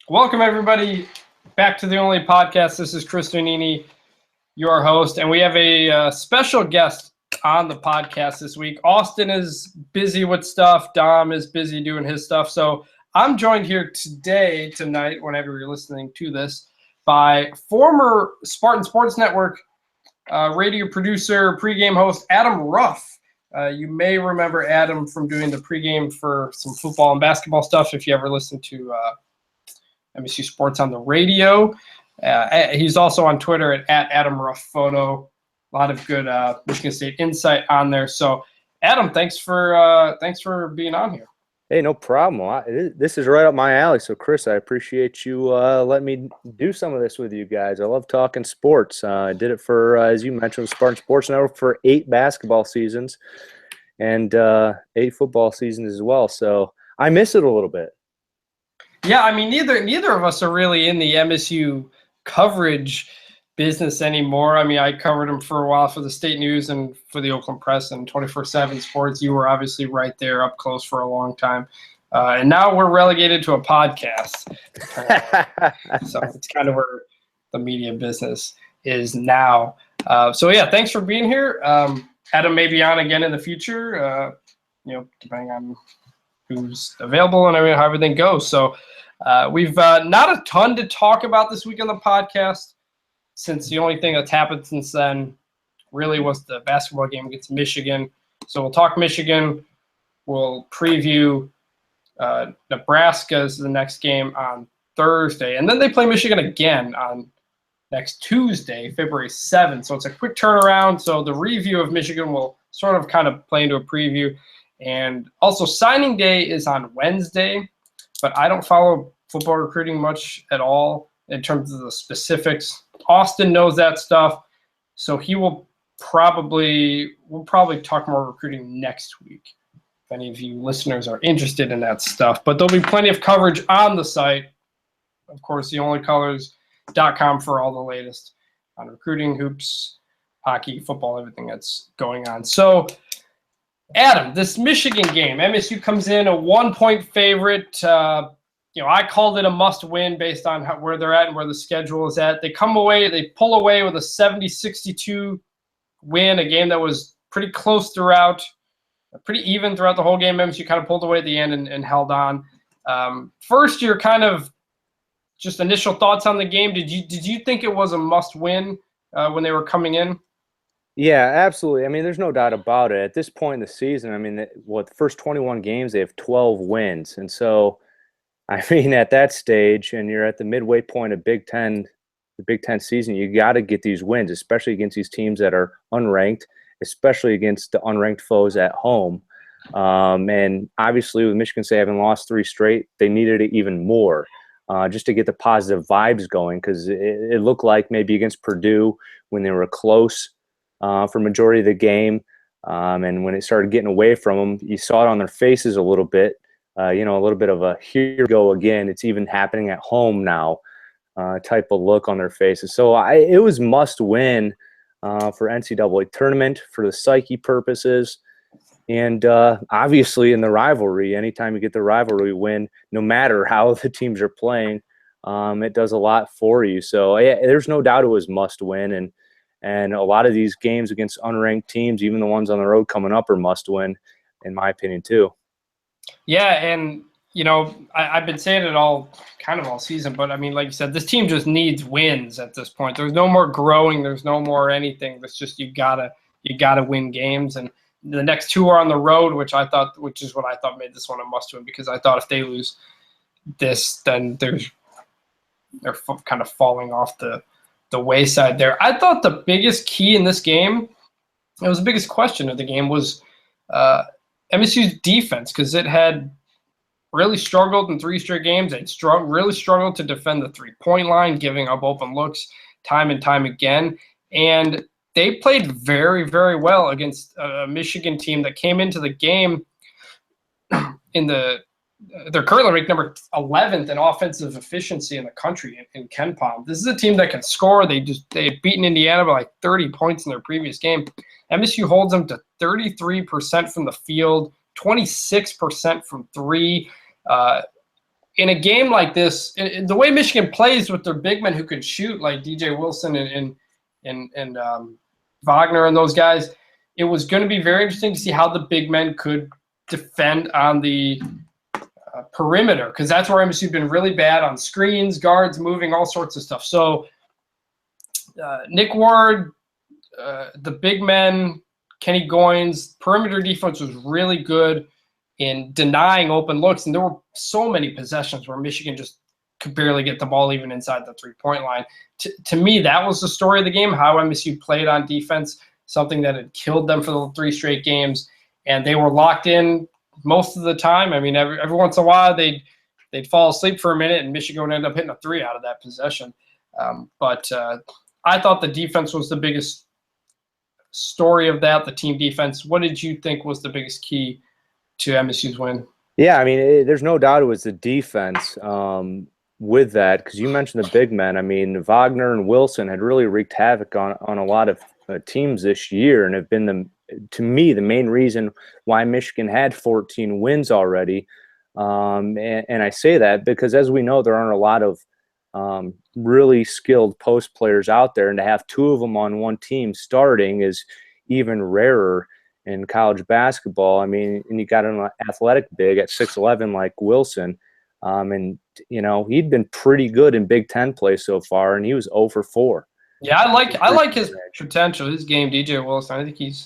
Welcome, everybody, back to the Only Podcast. This is Chris Donini, your host, and we have a special guest on the podcast this week. Austin is busy with stuff. Dom is busy doing his stuff. So I'm joined here tonight, whenever you're listening to this, by former Spartan Sports Network radio producer, pregame host, Adam Ruff. You may remember Adam from doing the pregame for some football and basketball stuff if you ever listened to MSU Sports on the radio. He's also on Twitter at Adam Ruff Photo. A lot of good Michigan State insight on there. So, Adam, thanks for being on here. Hey, no problem. This is right up my alley. So, Chris, I appreciate you letting me do some of this with you guys. I love talking sports. I did it for, as you mentioned, Spartan Sports Network for 8 basketball seasons and 8 football seasons as well. So I miss it a little bit. Yeah, I mean, neither of us are really in the MSU coverage business anymore. I mean, I covered them for a while for the State News and for the Oakland Press and 24/7 Sports. You were obviously right there up close for a long time. And now we're relegated to a podcast. So it's kind of where the media business is now. So, yeah, thanks for being here. Adam may be on again in the future, depending on who's available and how everything goes. So we've not a ton to talk about this week on the podcast, since the only thing that's happened since then really was the basketball game against Michigan. So we'll talk Michigan. We'll preview Nebraska's the next game on Thursday. And then they play Michigan again on next Tuesday, February 7th. So it's a quick turnaround. So the review of Michigan will sort of kind of play into a preview. And also signing day is on Wednesday, but I don't follow football recruiting much at all in terms of the specifics. Austin knows that stuff, so we'll probably talk more recruiting next week if any of you listeners are interested in that stuff. But there'll be plenty of coverage on the site. Of course, theonlycolors.com for all the latest on recruiting, hoops, hockey, football, everything that's going on. So, Adam, this Michigan game, MSU comes in a 1-point favorite. I called it a must-win based on where they're at and where the schedule is at. They pull away with a 70-62 win, a game that was pretty close throughout, pretty even throughout the whole game. MSU kind of pulled away at the end and held on. First, your kind of just initial thoughts on the game. Did you think it was a must-win when they were coming in? Yeah, absolutely. I mean, there's no doubt about it. At this point in the season, I mean, the first 21 games, they have 12 wins. And so, I mean, at that stage, and you're at the midway point of the Big Ten season, you got to get these wins, especially against these teams that are unranked, especially against the unranked foes at home. And obviously, with Michigan State having lost 3 straight, they needed it even more just to get the positive vibes going, because it looked like maybe against Purdue when they were close for majority of the game, and when it started getting away from them, you saw it on their faces a little bit. A little bit of a here we go again. It's even happening at home now type of look on their faces. So it was must win for NCAA tournament for the psyche purposes. And obviously in the rivalry, anytime you get the rivalry win, no matter how the teams are playing, it does a lot for you. So yeah, there's no doubt it was must win. And a lot of these games against unranked teams, even the ones on the road coming up, are must win, in my opinion, too. Yeah, and I've been saying it all season, but I mean, like you said, this team just needs wins at this point. There's no more growing. There's no more anything. It's just you gotta win games, and the next 2 are on the road, which is what I thought made this one a must-win, because I thought if they lose this, then they're kind of falling off the wayside there. I thought the biggest key in this game, it was the biggest question of the game, was MSU's defense, because it had really struggled in 3 straight games. They'd really struggled to defend the 3-point line, giving up open looks time and time again. And they played very, very well against a Michigan team that came into the game they're currently ranked number 11th in offensive efficiency in the country in KenPom. This is a team that can score. They had beaten Indiana by like 30 points in their previous game. MSU holds them to 33% from the field, 26% from 3. in a game like this, the way Michigan plays with their big men who can shoot, like DJ Wilson and Wagner and those guys, it was going to be very interesting to see how the big men could defend on the perimeter, because that's where MSU's been really bad on screens, guards moving, all sorts of stuff. So Nick Ward, the big men, Kenny Goins, perimeter defense was really good in denying open looks, and there were so many possessions where Michigan just could barely get the ball even inside the three-point line. To me, that was the story of the game, how MSU played on defense, something that had killed them for the 3 straight games, and they were locked in most of the time. I mean, every once in a while they'd fall asleep for a minute, and Michigan would end up hitting a 3 out of that possession. But I thought the defense was the biggest story of that, the team defense. What did you think was the biggest key to MSU's win? Yeah, I mean, there's no doubt it was the defense with that, because you mentioned the big men. I mean, Wagner and Wilson had really wreaked havoc on a lot of teams this year, and have been, to me, the main reason why Michigan had 14 wins already. And I say that because, as we know, there aren't a lot of really skilled post players out there, and to have 2 of them on one team starting is even rarer in college basketball. I mean, and you got an athletic big at 6'11" like Wilson, and he'd been pretty good in Big Ten play so far, and he was 0 for 4. Yeah, I like his potential, his game, DJ Wilson. I think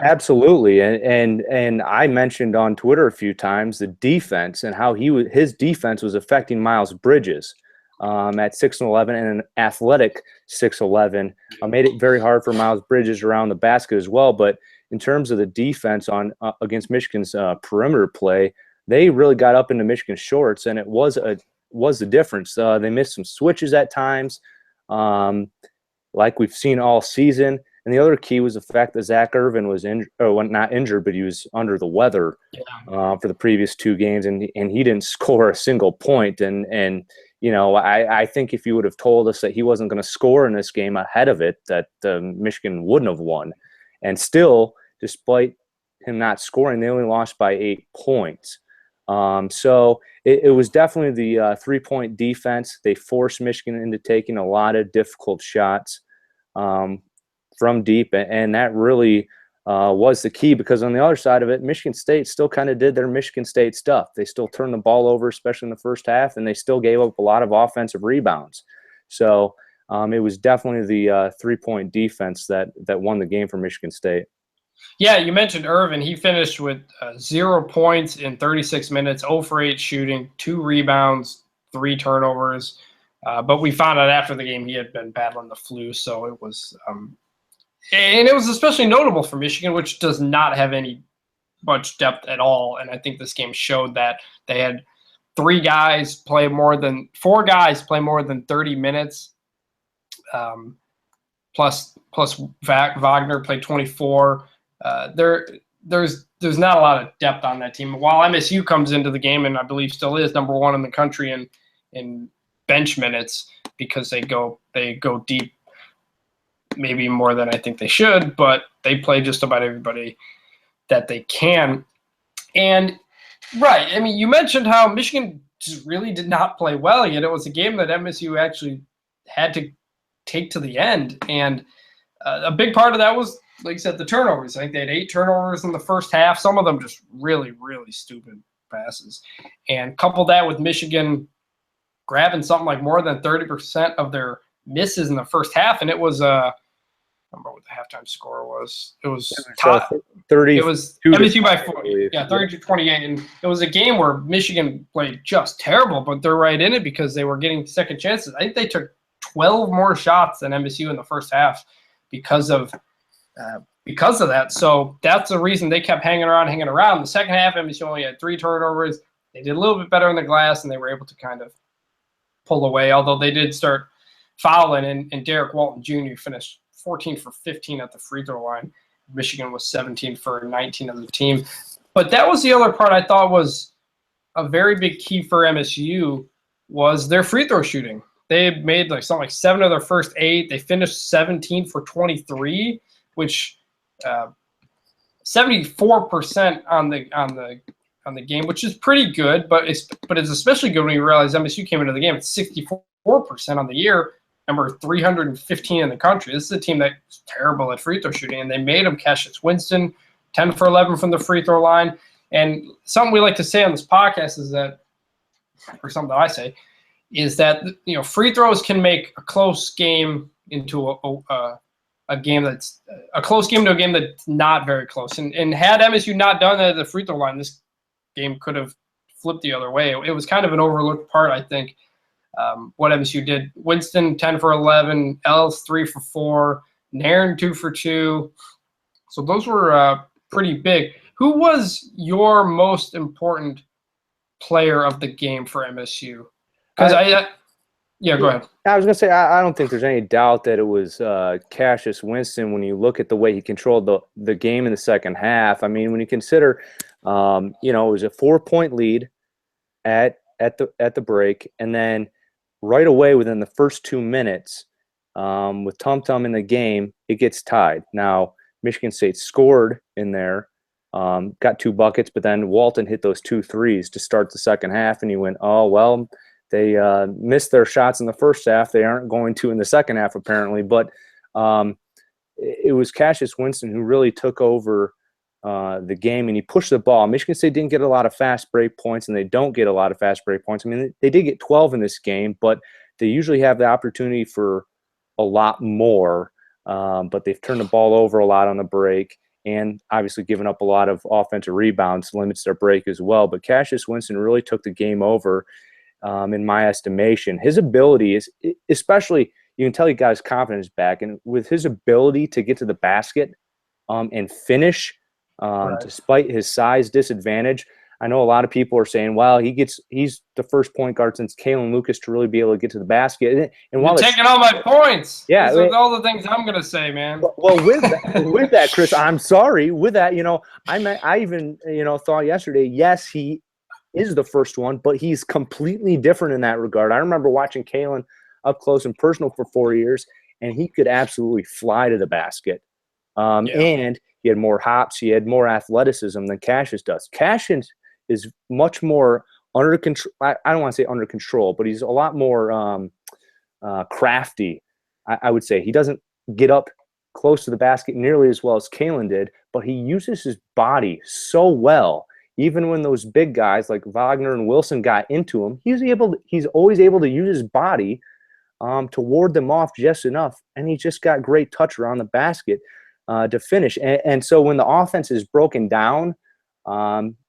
absolutely. And I mentioned on Twitter a few times the defense and how his defense was affecting Miles Bridges at 6'11" and an athletic 6'11". Made it very hard for Miles Bridges around the basket as well. But in terms of the defense against Michigan's perimeter play, they really got up into Michigan's shorts, and it was the difference. They missed some switches at times, like we've seen all season. And the other key was the fact that Zach Irvin was not injured, but he was under the weather for the previous 2 games, and he didn't score a single point. And I think if you would have told us that he wasn't going to score in this game ahead of it, that Michigan wouldn't have won. And still, despite him not scoring, they only lost by 8 points. So it was definitely the 3-point defense. They forced Michigan into taking a lot of difficult shots from deep, and that really was the key, because on the other side of it, Michigan State still kind of did their Michigan State stuff. They still turned the ball over, especially in the first half, and they still gave up a lot of offensive rebounds. So it was definitely the 3-point defense that won the game for Michigan State. Yeah, you mentioned Irvin. He finished with 0 points in 36 minutes, 0 for 8 shooting, 2 rebounds, 3 turnovers. But we found out after the game he had been battling the flu, so it was and it was especially notable for Michigan, which does not have much depth at all. And I think this game showed that they had 4 guys play more than 30 minutes, plus Wagner played 24. There's not a lot of depth on that team. While MSU comes into the game, and I believe still is number 1 in the country in bench minutes, because they go deep, maybe more than I think they should, but they play just about everybody that they can. And right, I mean, you mentioned how Michigan just really did not play well, yet it was a game that MSU actually had to take to the end. And a big part of that was, like you said, the turnovers. I think they had 8 turnovers in the first half, some of them just really, really stupid passes. And couple that with Michigan grabbing something like more than 30% of their misses in the first half, and it was I don't remember what the halftime score was. It was 30. It was MSU by 40. Yeah, 30-28, and it was a game where Michigan played just terrible, but they're right in it because they were getting second chances. I think they took 12 more shots than MSU in the first half because of that. So that's the reason they kept hanging around. The second half, MSU only had 3 turnovers. They did a little bit better in the glass, and they were able to kind of pull away, although they did start fouling, and Derek Walton Jr. finished 14 for 15 at the free throw line. Michigan was 17 for 19 of the team. But that was the other part I thought was a very big key for MSU, was their free throw shooting. They had made something like 7 of their first 8. They finished 17 for 23, which 74% on the on the game, which is pretty good, but it's especially good when you realize MSU came into the game at 64% on the year, number 315 in the country. This is a team that's terrible at free throw shooting, and they made him Cassius Winston, 10 for 11 from the free throw line. And something we like to say on this podcast is that, or something that I say, is that free throws can make a close game into a game that's a close game to a game that's not very close. And had MSU not done that at the free throw line, this game could have flipped the other way. It was kind of an overlooked part, I think, what MSU did. Winston, 10 for 11, Ellis, 3 for 4, Nairn, 2 for 2. So those were pretty big. Who was your most important player of the game for MSU? Because yeah, go ahead. I was going to say, I don't think there's any doubt that it was Cassius Winston when you look at the way he controlled the game in the second half. I mean, when you consider, it was a 4-point lead at the break, and then right away within the first 2 minutes, with Tum Tum in the game, it gets tied. Now, Michigan State scored in there, got 2 buckets, but then Walton hit those 2 threes to start the second half, and you went, oh, well, they missed their shots in the first half. They aren't going to in the second half, apparently. But it was Cassius Winston who really took over the game, and he pushed the ball. Michigan State didn't get a lot of fast break points, and they don't get a lot of fast break points. I mean, they did get 12 in this game, but they usually have the opportunity for a lot more. But they've turned the ball over a lot on the break, and obviously given up a lot of offensive rebounds, limits their break as well. But Cassius Winston really took the game over. In my estimation, his ability is, especially, you can tell he got his confidence back, and with his ability to get to the basket and finish, right, despite his size disadvantage. I know a lot of people are saying, well, he's the first point guard since Kalen Lucas to really be able to get to the basket. And while you're taking all my points. Yeah, these are all the things I'm gonna say, man. Well, with that, Chris, I'm sorry. With that, I even thought yesterday, yes, he is the first one, but he's completely different in that regard. I remember watching Kalen up close and personal for 4 years, and he could absolutely fly to the basket. And he had more hops, he had more athleticism than Cassius does. Cassius is much more under control. I don't want to say under control, but he's a lot more crafty, I would say. He doesn't get up close to the basket nearly as well as Kalen did, but he uses his body so well. Even when those big guys like Wagner and Wilson got into him, he's always able to use his body to ward them off just enough, and he just got great touch around the basket to finish. And so when the offense is broken down,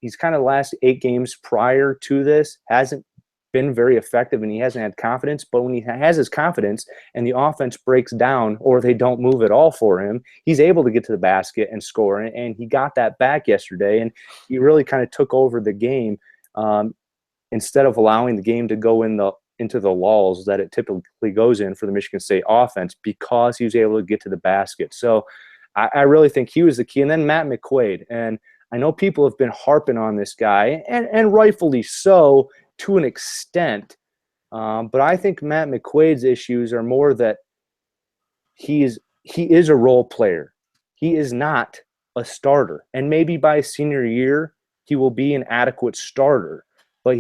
he's kind of the last 8 games prior to this hasn't been very effective, and he hasn't had confidence. But when he has his confidence and the offense breaks down or they don't move at all for him, he's able to get to the basket and score. And he got that back yesterday, and he really kind of took over the game instead of allowing the game to go into the lulls that it typically goes in for the Michigan State offense, because he was able to get to the basket. So I really think he was the key. And then Matt McQuaid. And I know people have been harping on this guy, and rightfully so, to an extent, but I think Matt McQuaid's issues are more that he is a role player. He is not a starter, and maybe by his senior year he will be an adequate starter. But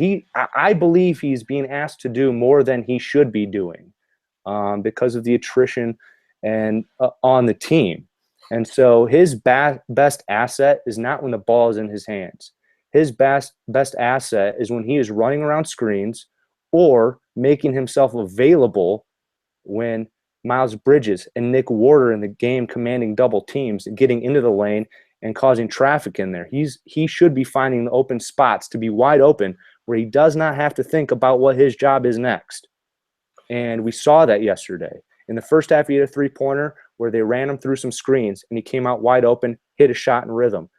I believe he's being asked to do more than he should be doing because of the attrition and on the team. And so his best asset is not when the ball is in his hands. His best asset is when he is running around screens or making himself available when Miles Bridges and Nick Ward are in the game, commanding double teams and getting into the lane and causing traffic in there. He should be finding the open spots to be wide open where he does not have to think about what his job is next. And we saw that yesterday. In the first half, he had a 3-pointer where they ran him through some screens, and he came out wide open, hit a shot in rhythm.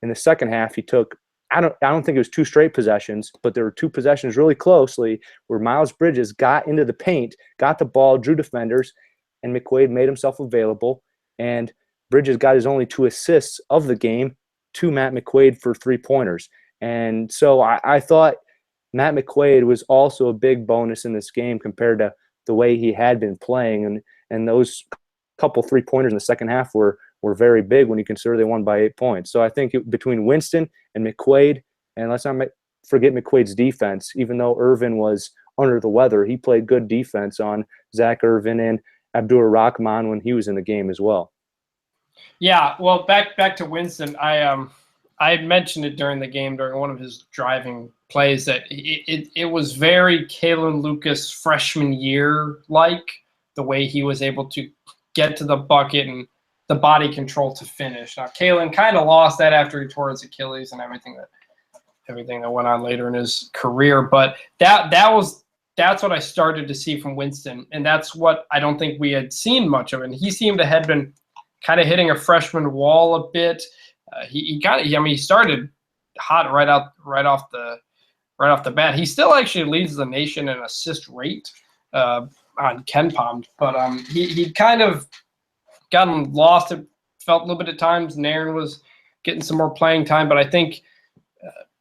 In the second half, he took I don't think it was 2 straight possessions, but there were 2 possessions really closely where Miles Bridges got into the paint, got the ball, drew defenders, and McQuaid made himself available. And Bridges got his only 2 assists of the game to Matt McQuaid for 3-pointers. And so I thought Matt McQuaid was also a big bonus in this game compared to the way he had been playing. And those couple 3-pointers in the second half were very big when you consider they won by 8 points. So I think between Winston and McQuaid, And let's not forget McQuaid's defense. Even though Irvin was under the weather, he played good defense on Zach Irvin and Abdur Rahman when he was in the game as well. Yeah, well, back to Winston. I had mentioned it during the game during one of his driving plays that it was very Kalen Lucas freshman year like, the way he was able to get to the bucket and the body control to finish. Now Kalen kind of lost that after he tore his Achilles and everything that went on later in his career, but that's what I started to see from Winston, and that's what I don't think we had seen much of. And he seemed to have been kind of hitting a freshman wall a bit. He started hot right off the bat. He still actually leads the nation in assist rate on KenPom, but he kind of gotten lost. It felt a little bit at times. Nairn was getting some more playing time, but I think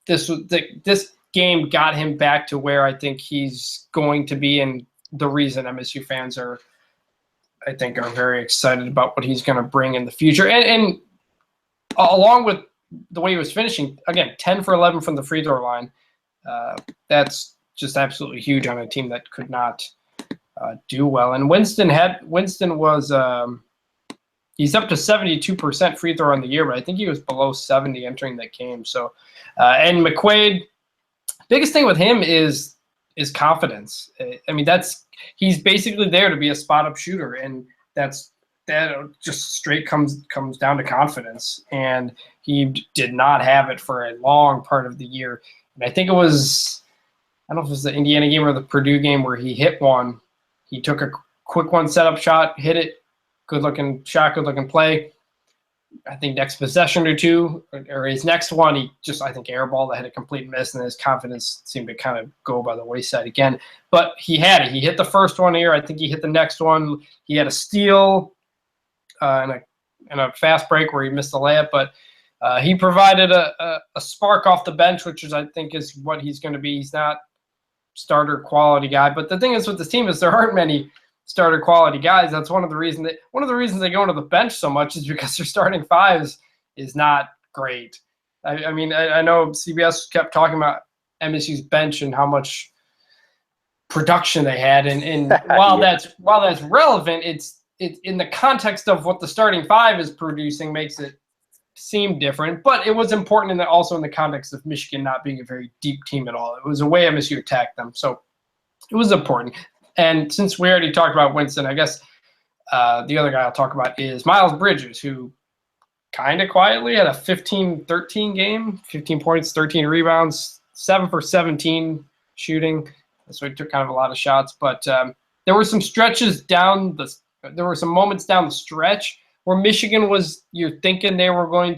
this game got him back to where I think he's going to be, and the reason MSU fans are very excited about what he's going to bring in the future. And along with the way he was finishing, again, 10 for 11 from the free throw line, that's just absolutely huge on a team that could not do well. And Winston was he's up to 72% free throw on the year, but I think he was below 70 entering that game. So, and McQuaid, biggest thing with him is confidence. I mean, he's basically there to be a spot up shooter, and that just straight comes down to confidence. And he did not have it for a long part of the year. And I think I don't know if it was the Indiana game or the Purdue game where he hit one. He took a quick one setup shot, hit it, good looking shot, good looking play. I think next possession or two, or his next one, he just, I think, airball that had a complete miss, and his confidence seemed to kind of go by the wayside again. But he had it. He hit the first one here. I think he hit the next one. He had a steal and a fast break where he missed the layup. But he provided a spark off the bench, which is, I think, is what he's going to be. He's not starter quality guy. But the thing is with this team is there aren't many starter quality guys. That's one of the reasons they go into the bench so much is because their starting fives is not great. I mean, I know CBS kept talking about MSU's bench and how much production they had, and while that's relevant, it's in the context of what the starting five is producing makes it seem different. But it was important also in the context of Michigan not being a very deep team at all. It was a way MSU attacked them, so it was important. And since we already talked about Winston, I guess the other guy I'll talk about is Miles Bridges, who kind of quietly had a 15-13 game, 15 points, 13 rebounds, 7 for 17 shooting. So he took kind of a lot of shots. But there were some moments down the stretch where Michigan you're thinking they were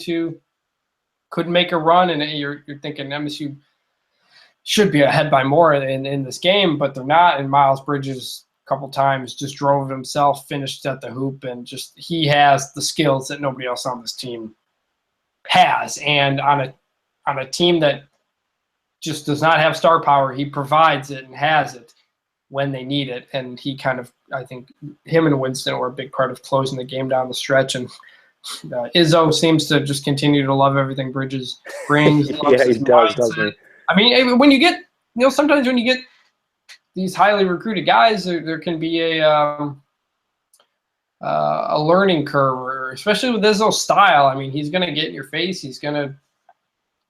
could make a run, and you're thinking MSU should be ahead by more in this game, but they're not. And Miles Bridges a couple times just drove himself, finished at the hoop, and just he has the skills that nobody else on this team has. And on a team that just does not have star power, he provides it and has it when they need it. And he kind of, I think, him and Winston were a big part of closing the game down the stretch. And Izzo seems to just continue to love everything Bridges brings. Yeah, he does, doesn't he? I mean, when you get, sometimes when you get these highly recruited guys, there can be a learning curve, especially with Izzo's style. I mean, he's going to get in your face. He's going to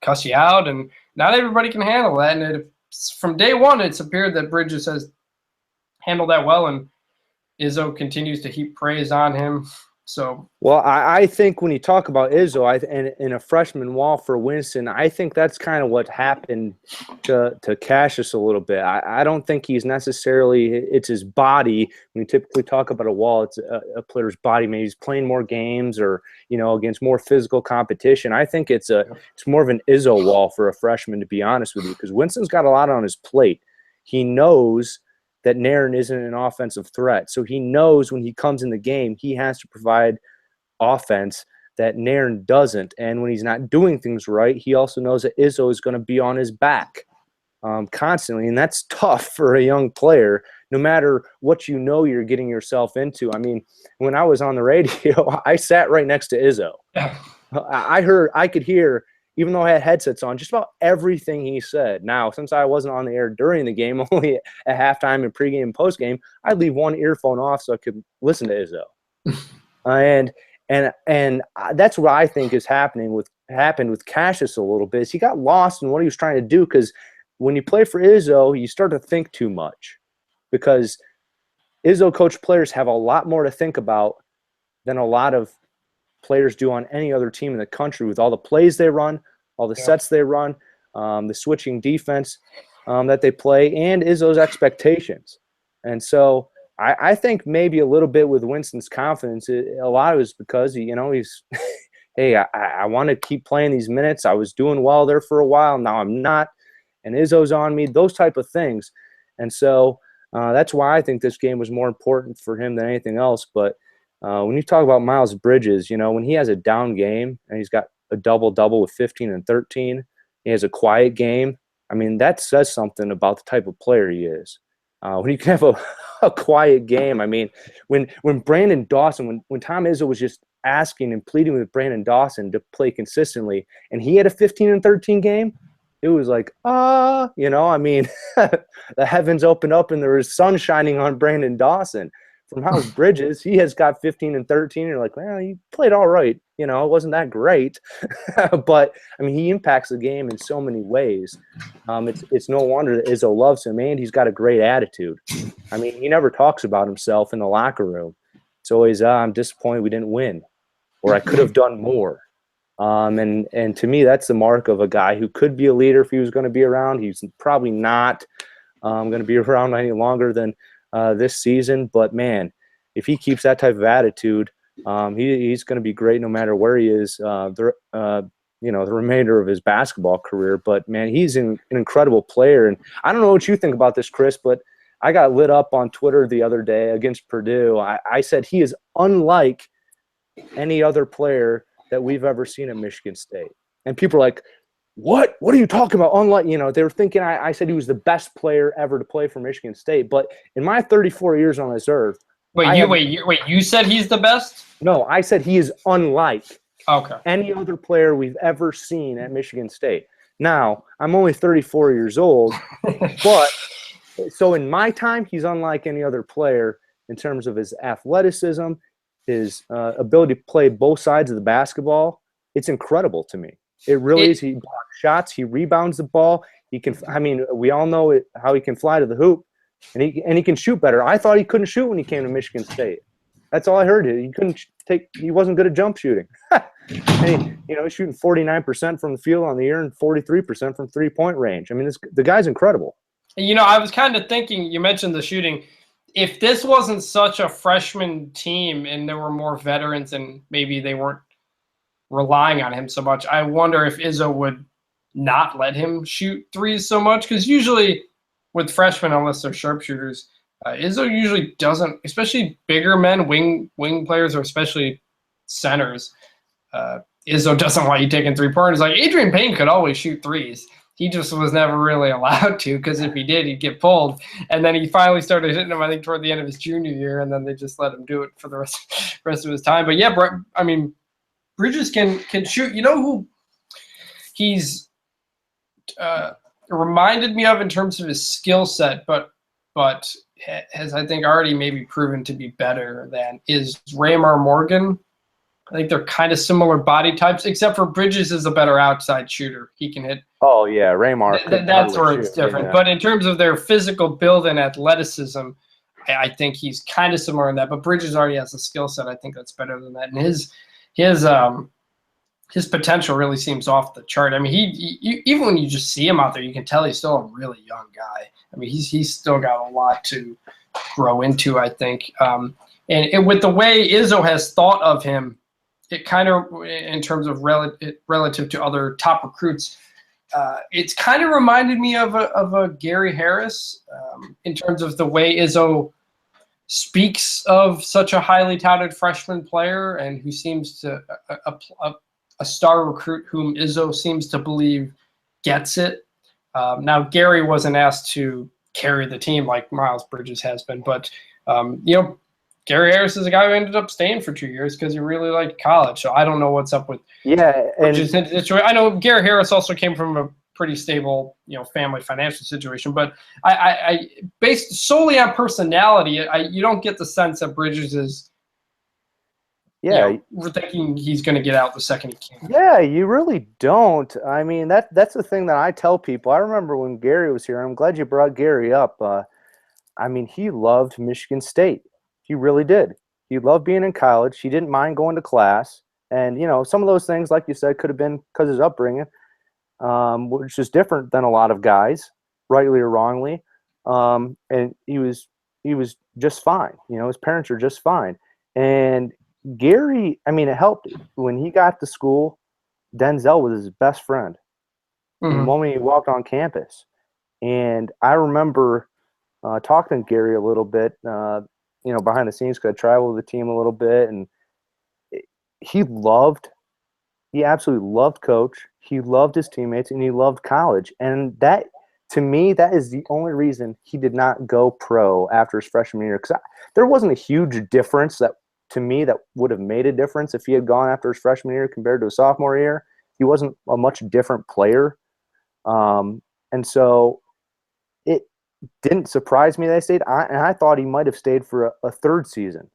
cuss you out, and not everybody can handle that. And from day one, it's appeared that Bridges has handled that well, and Izzo continues to heap praise on him. So, well, I think when you talk about Izzo and in a freshman wall for Winston, I think that's kind of what happened to Cassius a little bit. I don't think he's necessarily – it's his body. When you typically talk about a wall, it's a player's body. Maybe he's playing more games or, against more physical competition. I think it's more of an Izzo wall for a freshman, to be honest with you, because Winston's got a lot on his plate. He knows – that Nairn isn't an offensive threat. So he knows when he comes in the game, he has to provide offense that Nairn doesn't. And when he's not doing things right, he also knows that Izzo is going to be on his back constantly. And that's tough for a young player, no matter what you're getting yourself into. I mean, when I was on the radio, I sat right next to Izzo. Yeah. I could hear even though I had headsets on, just about everything he said. Now, since I wasn't on the air during the game, only at halftime and pregame and postgame, I'd leave one earphone off so I could listen to Izzo. And that's what I think is happened with Cassius a little bit. Is he got lost in what he was trying to do, because when you play for Izzo, you start to think too much, because Izzo coach players have a lot more to think about than a lot of players do on any other team in the country, with all the plays they run, all the sets they run, the switching defense that they play, and Izzo's expectations. And so I think maybe a little bit with Winston's confidence, a lot of it is because, he's hey, I want to keep playing these minutes. I was doing well there for a while. Now I'm not. And Izzo's on me, those type of things. And so that's why I think this game was more important for him than anything else. But when you talk about Miles Bridges, when he has a down game and he's got a double-double with 15 and 13, he has a quiet game, I mean, that says something about the type of player he is. When you can have a quiet game, I mean, when Brandon Dawson, when Tom Izzo was just asking and pleading with Brandon Dawson to play consistently, and he had a 15 and 13 game, it was like, I mean, the heavens opened up and there was sun shining on Brandon Dawson. For Miles Bridges, he has got 15 and 13. And you're like, well, he played all right. It wasn't that great. But, I mean, he impacts the game in so many ways. It's no wonder that Izzo loves him, and he's got a great attitude. I mean, he never talks about himself in the locker room. It's always, I'm disappointed we didn't win, or I could have done more. And to me, that's the mark of a guy who could be a leader if he was going to be around. He's probably not going to be around any longer than this season. But, man, if he keeps that type of attitude, he's going to be great no matter where he is the remainder of his basketball career. But, man, he's an incredible player. And I don't know what you think about this, Chris, but I got lit up on Twitter the other day against Purdue. I said he is unlike any other player that we've ever seen at Michigan State. And people are like, what are you talking about? Unlike, they were thinking I said he was the best player ever to play for Michigan State. But in my 34 years on this earth. You said he's the best? No, I said he is unlike Okay. any other player we've ever seen at Michigan State. Now, I'm only 34 years old, but so in my time, he's unlike any other player in terms of his athleticism, his ability to play both sides of the basketball. It's incredible to me. It really is. He blocks shots. He rebounds the ball. He can. I mean, we all know how he can fly to the hoop, and he can shoot better. I thought he couldn't shoot when he came to Michigan State. That's all I heard. He wasn't good at jump shooting. And he's shooting 49% from the field on the year and 43% from 3-point range. I mean, the guy's incredible. I was kind of thinking, you mentioned the shooting. If this wasn't such a freshman team and there were more veterans and maybe they weren't relying on him so much, I wonder if Izzo would not let him shoot threes so much. Because usually with freshmen, unless they're sharpshooters, Izzo usually doesn't, especially bigger men, wing players, or especially centers. Izzo doesn't want you taking three-pointers. Like Adrian Payne could always shoot threes. He just was never really allowed to, because if he did, he'd get pulled. And then he finally started hitting them, I think, toward the end of his junior year, and then they just let him do it for the rest of his time. But yeah, I mean, Bridges can shoot. You know who he's reminded me of in terms of his skill set, but has, I think, already maybe proven to be better than, is Raymar Morgan. I think they're kind of similar body types, except for Bridges is a better outside shooter. He can hit. Oh, yeah, Raymar. That's where it's different. Yeah. But in terms of their physical build and athleticism, I think he's kind of similar in that. But Bridges already has a skill set, I think, that's better than that. And his potential really seems off the chart. I mean, he even when you just see him out there, you can tell he's still a really young guy. I mean, he's still got a lot to grow into, I think. And with the way Izzo has thought of him, it kind of, in terms of relative to other top recruits, it's kind of reminded me of a Gary Harris in terms of the way Izzo speaks of such a highly touted freshman player, and who seems to a star recruit whom Izzo seems to believe gets it. Now, Gary wasn't asked to carry the team like Miles Bridges has been, but Gary Harris is a guy who ended up staying for 2 years because he really liked college. So I don't know what's up with Bridges. I know Gary Harris also came from a pretty stable, family financial situation. But I based solely on personality, you don't get the sense that Bridges is, thinking he's going to get out the second he can. Yeah, you really don't. I mean, that's the thing that I tell people. I remember when Gary was here. I'm glad you brought Gary up. I mean, he loved Michigan State. He really did. He loved being in college. He didn't mind going to class. And, some of those things, like you said, could have been because of his upbringing, which is different than a lot of guys, rightly or wrongly. And he was just fine. His parents are just fine. And Gary, I mean, it helped when he got to school. Denzel was his best friend the moment he walked on campus. And I remember talking to Gary a little bit, behind the scenes, because I traveled with the team a little bit, and he absolutely loved Coach. He loved his teammates, and he loved college. And that, to me, that is the only reason he did not go pro after his freshman year. Because there wasn't a huge difference that would have made a difference if he had gone after his freshman year compared to his sophomore year. He wasn't a much different player. And so it didn't surprise me that he stayed. And I thought he might have stayed for a third season.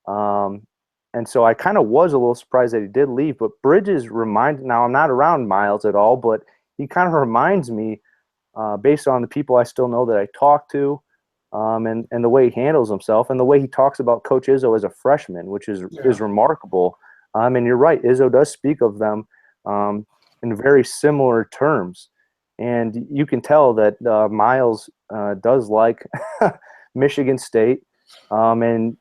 And so I kind of was a little surprised that he did leave. But Bridges now I'm not around Miles at all, but he kind of reminds me, based on the people I still know that I talk to, and the way he handles himself and the way he talks about Coach Izzo as a freshman, which is remarkable. And you're right, Izzo does speak of them in very similar terms. And you can tell that Miles does like Michigan State, and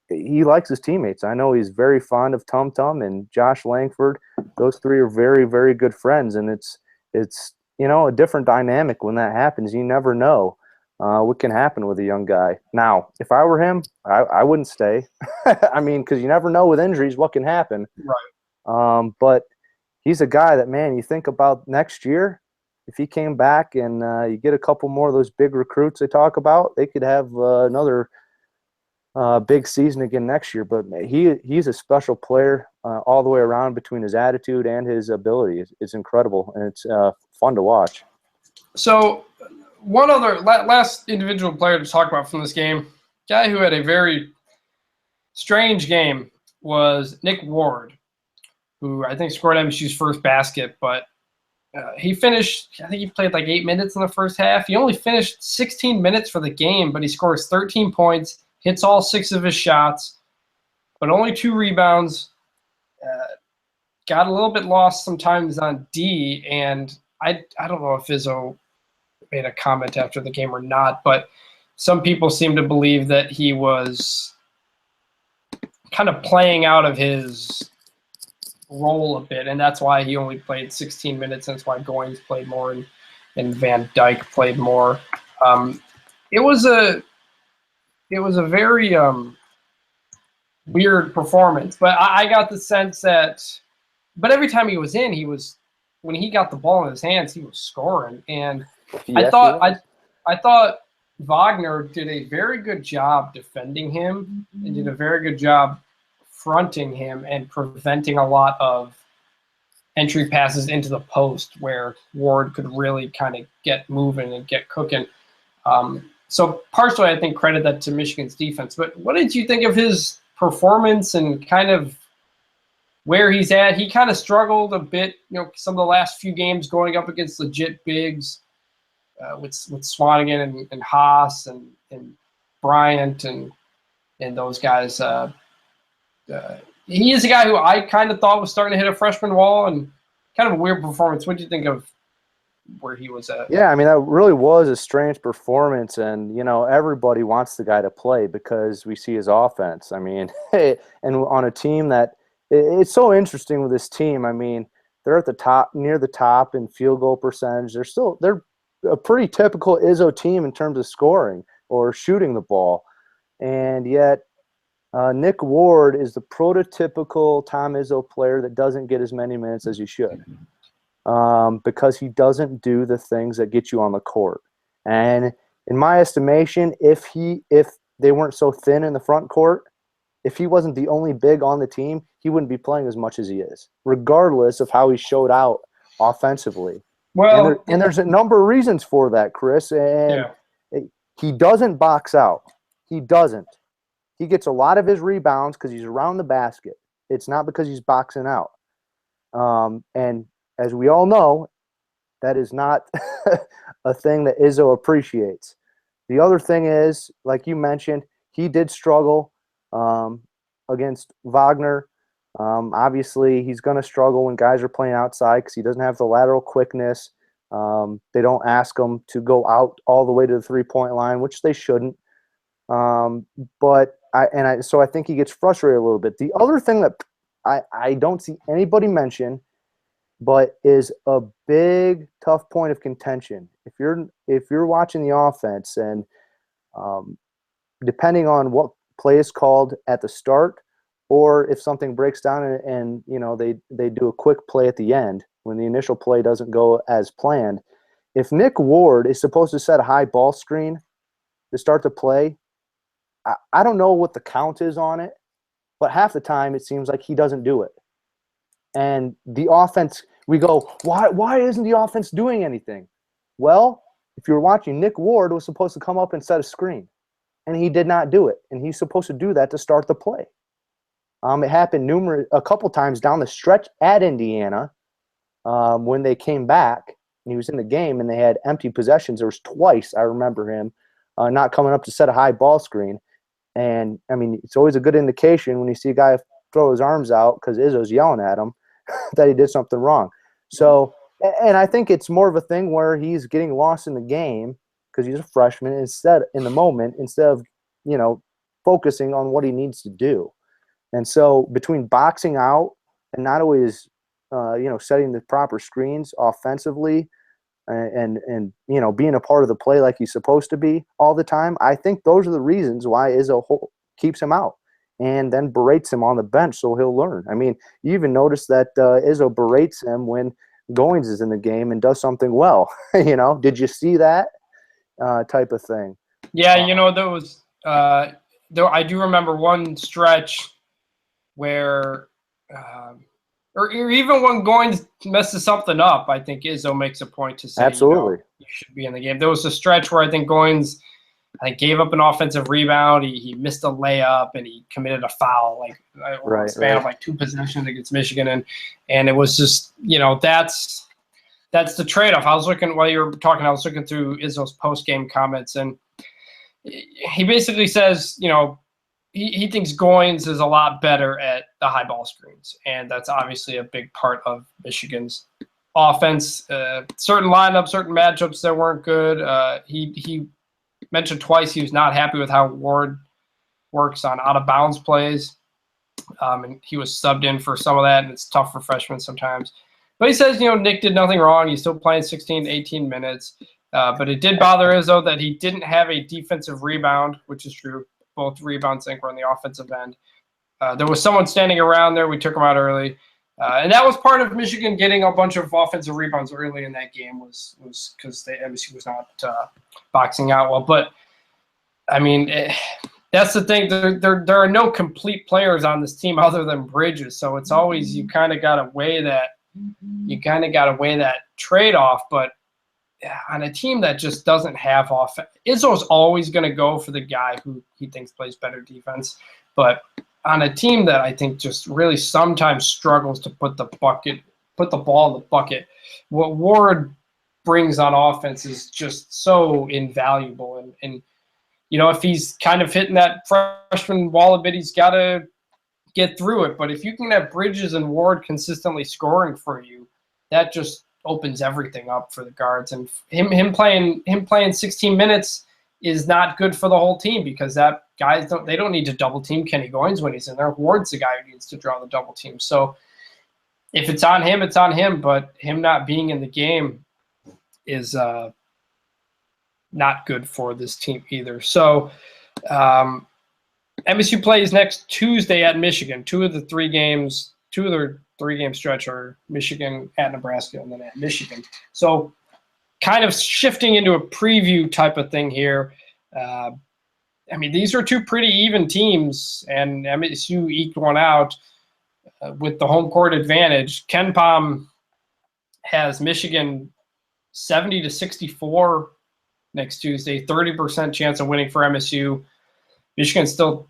he likes his teammates. I know he's very fond of Tum Tum and Josh Langford. Those three are very, very good friends, and it's a different dynamic when that happens. You never know what can happen with a young guy. Now, if I were him, I wouldn't stay. I mean, because you never know with injuries what can happen. Right. But he's a guy that, man, you think about next year, if he came back and you get a couple more of those big recruits they talk about, they could have another big season again next year. But he's a special player all the way around between his attitude and his ability. It's incredible, and it's fun to watch. So one other last individual player to talk about from this game, guy who had a very strange game, was Nick Ward, who I think scored MSU's first basket, but he finished, I think he played like 8 minutes in the first half. He only finished 16 minutes for the game, but he scores 13 points, hits all 6 of his shots, but only 2 rebounds. Got a little bit lost sometimes on D, and I don't know if Izzo made a comment after the game or not, but some people seem to believe that he was kind of playing out of his role a bit, and that's why he only played 16 minutes. That's why Goins played more and Van Dyke played more. It was a very weird performance, but I got the sense that, but every time he was in, when he got the ball in his hands, he was scoring. And yes, I thought Wagner did a very good job defending him and did a very good job fronting him and preventing a lot of entry passes into the post where Ward could really kind of get moving and get cooking. So partially, I think, credit that to Michigan's defense. But what did you think of his performance and kind of where he's at? He kind of struggled a bit, some of the last few games going up against legit bigs with Swanigan and Haas and Bryant and those guys. He is a guy who I kind of thought was starting to hit a freshman wall, and kind of a weird performance. What do you think of where he was at? Yeah, I mean, that really was a strange performance, and everybody wants the guy to play because we see his offense. I mean, and on a team that it's so interesting with this team. I mean, they're at the top, near the top in field goal percentage. They're a pretty typical Izzo team in terms of scoring or shooting the ball, and yet Nick Ward is the prototypical Tom Izzo player that doesn't get as many minutes as he should. Because he doesn't do the things that get you on the court. And in my estimation, if they weren't so thin in the front court, if he wasn't the only big on the team, he wouldn't be playing as much as he is, regardless of how he showed out offensively. Well, And there's a number of reasons for that, Chris. And he doesn't box out. He doesn't. He gets a lot of his rebounds because he's around the basket. It's not because he's boxing out. And as we all know, that is not a thing that Izzo appreciates. The other thing is, like you mentioned, he did struggle against Wagner. Obviously, he's going to struggle when guys are playing outside because he doesn't have the lateral quickness. They don't ask him to go out all the way to the three-point line, which they shouldn't. So I think he gets frustrated a little bit. The other thing that I don't see anybody mention, but is a big tough point of contention. If you're watching the offense and depending on what play is called at the start, or if something breaks down and they do a quick play at the end when the initial play doesn't go as planned. If Nick Ward is supposed to set a high ball screen to start the play, I don't know what the count is on it, but half the time it seems like he doesn't do it. And the offense, we go, why isn't the offense doing anything? Well, if you're watching, Nick Ward was supposed to come up and set a screen, and he did not do it. And he's supposed to do that to start the play. It happened a couple times down the stretch at Indiana when they came back and he was in the game and they had empty possessions. There was twice I remember him not coming up to set a high ball screen. And, I mean, it's always a good indication when you see a guy throw his arms out because Izzo's yelling at him that he did something wrong. So, and I think it's more of a thing where he's getting lost in the game because he's a freshman instead of, focusing on what he needs to do. And so between boxing out and not always, setting the proper screens offensively and being a part of the play like he's supposed to be all the time, I think those are the reasons why Izzo keeps him out and then berates him on the bench so he'll learn. I mean, you even notice that Izzo berates him when Goins is in the game and does something well. Did you see that type of thing? Yeah, there was I do remember one stretch where or even when Goins messes something up, I think Izzo makes a point to say, absolutely, you should be in the game. There was a stretch where I think Goins gave up an offensive rebound. He missed a layup and he committed a foul, over a span of 2 possessions against Michigan, and it was just that's the trade-off. I was looking while you were talking. I was looking through Izzo's post-game comments, and he basically says, he thinks Goins is a lot better at the high ball screens, and that's obviously a big part of Michigan's offense. Certain lineups, certain matchups that weren't good. He mentioned twice he was not happy with how Ward works on out-of-bounds plays, and he was subbed in for some of that, and it's tough for freshmen sometimes. But he says, Nick did nothing wrong. He's still playing 16 to 18 minutes. But it did bother Izzo that he didn't have a defensive rebound, which is true. Both rebounds, I think, were on the offensive end. There was someone standing around there. We took him out early. And that was part of Michigan getting a bunch of offensive rebounds early in that game was because MSU was not boxing out well. But, I mean, that's the thing. There are no complete players on this team other than Bridges. So it's always you kind of got to weigh that. You kind of got to weigh that trade-off. But on a team that just doesn't have offense, Izzo's always going to go for the guy who he thinks plays better defense. But on a team that I think just really sometimes struggles to put the ball in the bucket, what Ward brings on offense is just so invaluable. And if he's kind of hitting that freshman wall a bit, he's got to get through it. But if you can have Bridges and Ward consistently scoring for you, that just opens everything up for the guards, and him playing 16 minutes is not good for the whole team because that guys don't need to double team Kenny Goins when he's in there. Ward's the guy who needs to draw the double team. So if it's on him, it's on him. But him not being in the game is not good for this team either. So MSU plays next Tuesday at Michigan. Two of their three-game stretch are Michigan at Nebraska and then at Michigan. So kind of shifting into a preview type of thing here. I mean, these are two pretty even teams, and MSU eked one out with the home court advantage. Ken Pom has Michigan 70-64 next Tuesday, 30% chance of winning for MSU. Michigan's still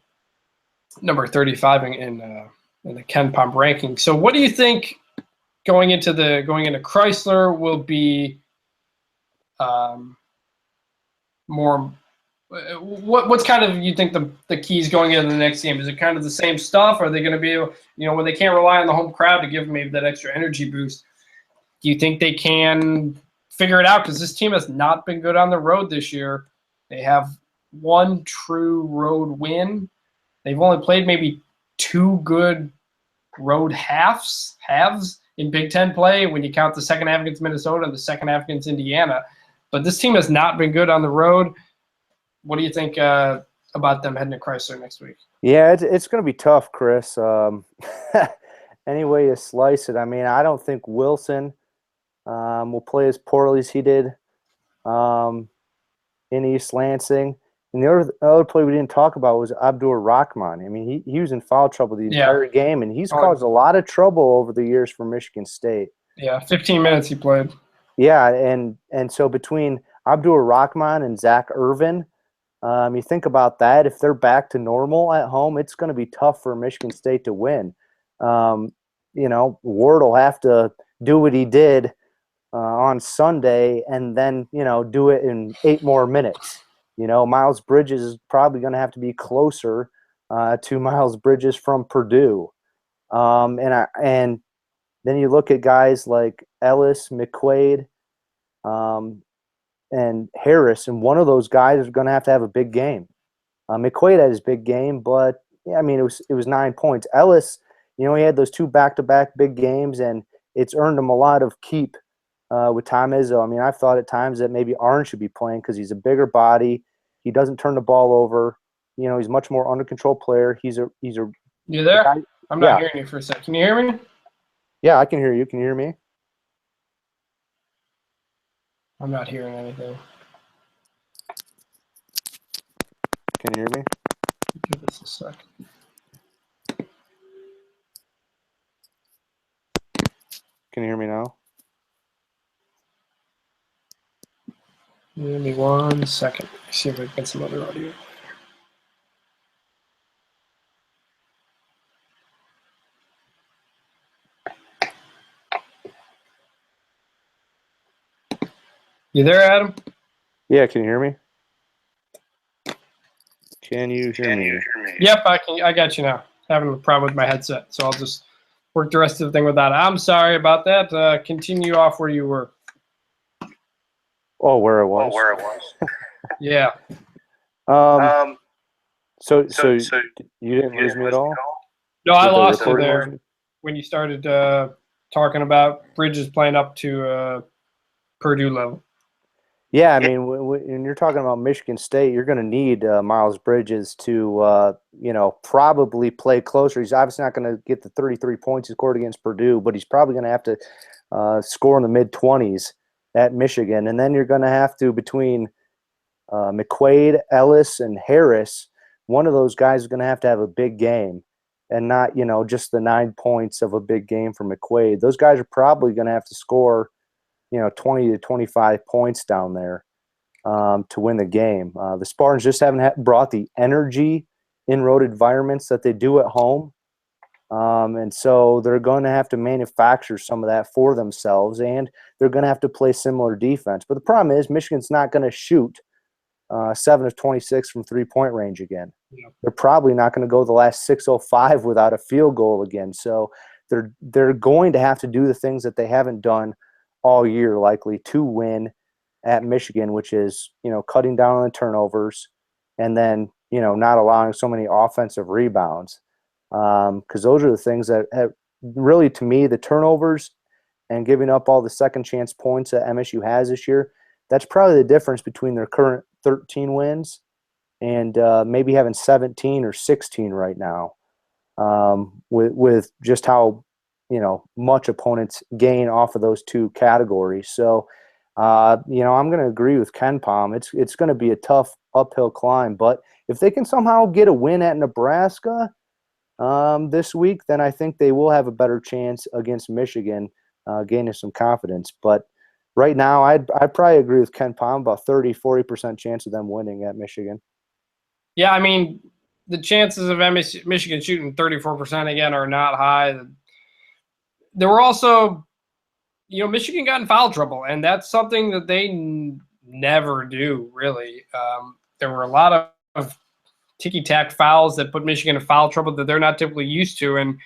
number 35 in the Ken Pom ranking. So, what do you think going into Chrysler will be more? What's kind of you think the keys going into the next game? Is it kind of the same stuff? Are they going to be able, when they can't rely on the home crowd to give maybe that extra energy boost? Do you think they can figure it out? Because this team has not been good on the road this year. They have one true road win. They've only played maybe two good road halves in Big Ten play when you count the second half against Minnesota and the second half against Indiana. But this team has not been good on the road. What do you think about them heading to Chrysler next week? Yeah, it's going to be tough, Chris. Any way you slice it. I mean, I don't think Wilson will play as poorly as he did in East Lansing. And the other play we didn't talk about was Abdur Rahman. I mean, he was in foul trouble the entire game, and he's caused a lot of trouble over the years for Michigan State. Yeah, 15 minutes he played. Yeah, and so between Abdur Rahman and Zach Irvin, you think about that. If they're back to normal at home, it's going to be tough for Michigan State to win. Ward will have to do what he did on Sunday and then, do it in 8 more minutes. Miles Bridges is probably going to have to be closer to Miles Bridges from Purdue. And then you look at guys like Ellis, McQuaid, and Harris, and one of those guys is going to have a big game. McQuaid had his big game, but yeah, I mean, it was 9 points. Ellis, he had those 2 back-to-back big games, and it's earned him a lot of keep with Tom Izzo. I mean, I've thought at times that maybe Arn should be playing because he's a bigger body. He doesn't turn the ball over. He's a much more under control player. He's a. You there? I'm not hearing you for a second. Can you hear me? Yeah, I can hear you. Can you hear me? I'm not hearing anything. Can you hear me? Give this a second. Can you hear me now? Give me 1 second. See if I can get some other audio. You there, Adam? Yeah, can you hear me? Can you hear me? Yep, I can. I got you now. Having a problem with my headset, so I'll just work the rest of the thing without it. I'm sorry about that. Continue off where you were. Oh, where it was. Yeah. So you didn't lose me at all? No, I lost you there when you started talking about Bridges playing up to Purdue level. Yeah, I mean, when you're talking about Michigan State, you're going to need Miles Bridges to, probably play closer. He's obviously not going to get the 33 points he scored against Purdue, but he's probably going to have to score in the mid-20s at Michigan. And then you're going to have to, between McQuaid, Ellis, and Harris, one of those guys is going to have a big game and not, just the 9 points of a big game for McQuaid. Those guys are probably going to have to score 20 to 25 points down there to win the game. The Spartans just haven't brought the energy in road environments that they do at home. And so they're going to have to manufacture some of that for themselves, and they're going to have to play similar defense. But the problem is Michigan's not going to shoot 7 of 26 from three-point range again. Yeah. They're probably not going to go the last 6:05 without a field goal again. So they're going to have to do the things that they haven't done all year, likely, to win at Michigan, which is, cutting down on the turnovers and then, not allowing so many offensive rebounds. Because those are the things that have really, to me, the turnovers and giving up all the second chance points that MSU has this year, that's probably the difference between their current 13 wins and maybe having 17 or 16 right now, with just how much opponents gain off of those two categories. So I'm going to agree with Ken Palm. It's going to be a tough uphill climb, but if they can somehow get a win at Nebraska this week, then I think they will have a better chance against Michigan, gaining some confidence. But right now, I'd probably agree with Ken Palm, about 30-40% chance of them winning at Michigan. Yeah, I mean, the chances of Michigan shooting 34% again are not high. There were also, Michigan got in foul trouble, and that's something that they never do, really. There were a lot of ticky-tack fouls that put Michigan in foul trouble that they're not typically used to, and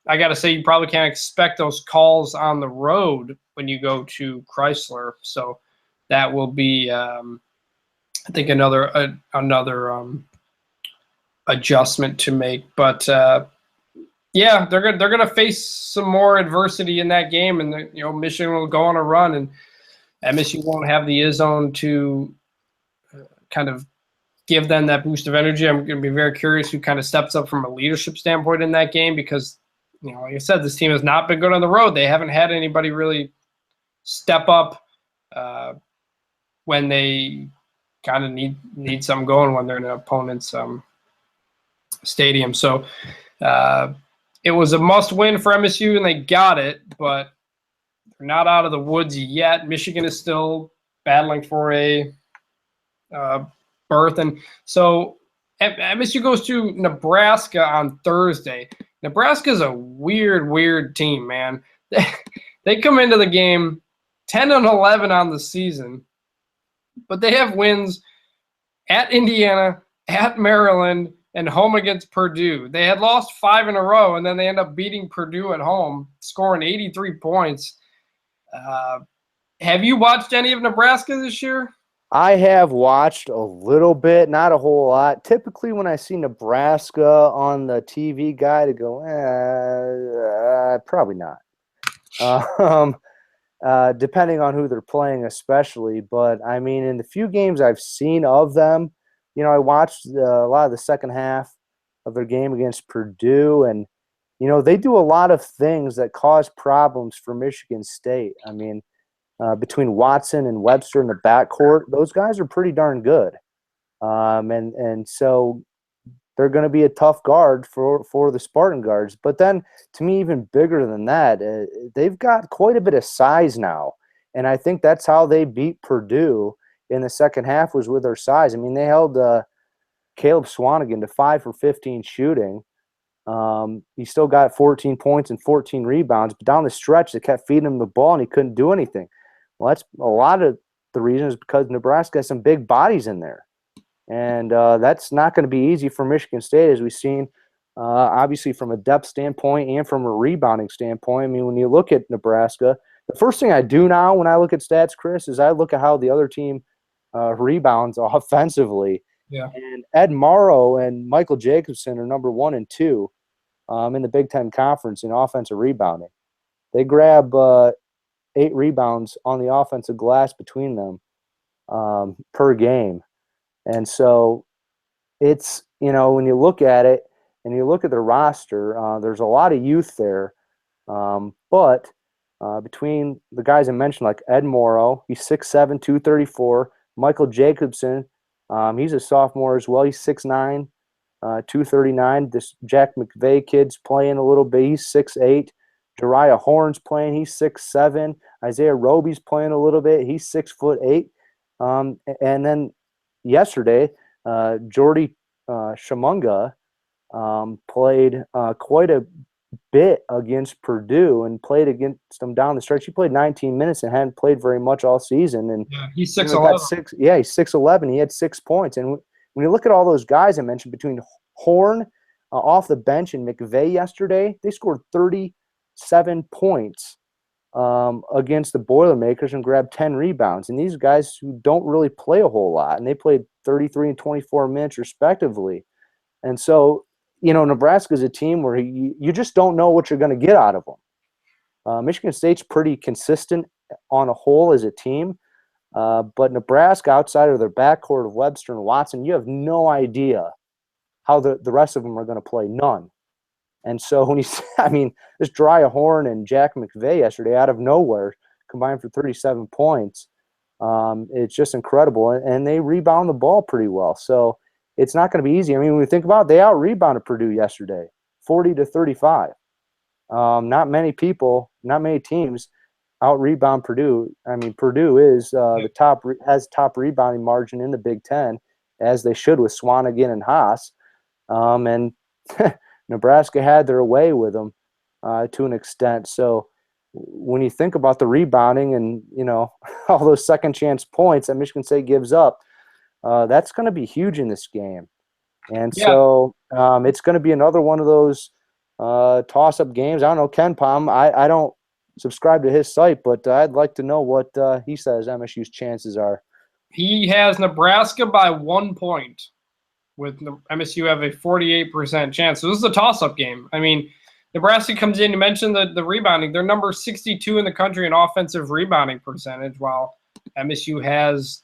I got to say, you probably can't expect those calls on the road when you go to Chrysler. So that will be, I think, another adjustment to make. But yeah, they're gonna face some more adversity in that game, and Michigan will go on a run, and MSU won't have the zone to kind of give them that boost of energy. I'm going to be very curious who kind of steps up from a leadership standpoint in that game because, like I said, this team has not been good on the road. They haven't had anybody really step up when they kind of need something going when they're in an opponent's stadium. So it was a must-win for MSU, and they got it, but they're not out of the woods yet. Michigan is still battling for a berth. And so MSU goes to Nebraska on Thursday. Nebraska is a weird team, man. They come into the game 10-11 on the season, but they have wins at Indiana, at Maryland, and home against Purdue. They had lost 5 in a row, and then they end up beating Purdue at home, scoring 83 points. Have you watched any of Nebraska this year? I have watched a little bit, not a whole lot. Typically, when I see Nebraska on the TV guide, I go, probably not. Depending on who they're playing, especially. But I mean, in the few games I've seen of them, I watched a lot of the second half of their game against Purdue, and they do a lot of things that cause problems for Michigan State. I mean, between Watson and Webster in the backcourt, those guys are pretty darn good. And so they're going to be a tough guard for the Spartan guards. But then, to me, even bigger than that, they've got quite a bit of size now. And I think that's how they beat Purdue in the second half was with their size. I mean, they held Caleb Swanigan to 5 for 15 shooting. He still got 14 points and 14 rebounds. But down the stretch, they kept feeding him the ball, and he couldn't do anything. Well, that's a lot of the reason is because Nebraska has some big bodies in there. And that's not going to be easy for Michigan State, as we've seen, obviously from a depth standpoint and from a rebounding standpoint. I mean, when you look at Nebraska, the first thing I do now when I look at stats, Chris, is I look at how the other team rebounds offensively. Yeah. And Ed Morrow and Michael Jacobson are number 1 and 2 in the Big Ten Conference in offensive rebounding. They grab 8 rebounds on the offensive glass between them per game. And so it's, when you look at it and you look at the roster, there's a lot of youth there. But between the guys I mentioned, like Ed Morrow, he's 6'7", 234. Michael Jacobson, he's a sophomore as well. He's 6'9", 239. This Jack McVay kid's playing a little bit. He's 6'8". Jariah Horn's playing. He's 6'7". Isaiah Roby's playing a little bit. He's 6'8". And then yesterday, Jordy Shamunga played quite a bit against Purdue and played against them down the stretch. He played 19 minutes and hadn't played very much all season. And yeah, he's 6'11". He's 6'11". He had 6 points. And when you look at all those guys I mentioned, between Horn off the bench and McVay yesterday, they scored 37 points against the Boilermakers and grabbed 10 rebounds. And these guys who don't really play a whole lot, and they played 33 and 24 minutes respectively. And so, Nebraska is a team where you just don't know what you're going to get out of them. Michigan State's pretty consistent on a whole as a team, but Nebraska, outside of their backcourt of Webster and Watson, you have no idea how the rest of them are going to play. None. And so when this Jariah Horn and Jack McVay yesterday out of nowhere combined for 37 points. It's just incredible, and they rebound the ball pretty well. So it's not going to be easy. I mean, when we think about it, they out-rebounded Purdue yesterday, 40-35. Not many teams out-rebound Purdue. I mean, Purdue is has top rebounding margin in the Big Ten, as they should with Swanigan and Haas. And Nebraska had their way with them to an extent. So when you think about the rebounding and, all those second chance points that Michigan State gives up, that's going to be huge in this game. And so it's going to be another one of those toss-up games. I don't know, Ken Palm, I don't subscribe to his site, but I'd like to know what he says MSU's chances are. He has Nebraska by 1 point, with MSU have a 48% chance. So this is a toss-up game. I mean, Nebraska comes in, you mentioned the rebounding. They're number 62 in the country in offensive rebounding percentage, while MSU has,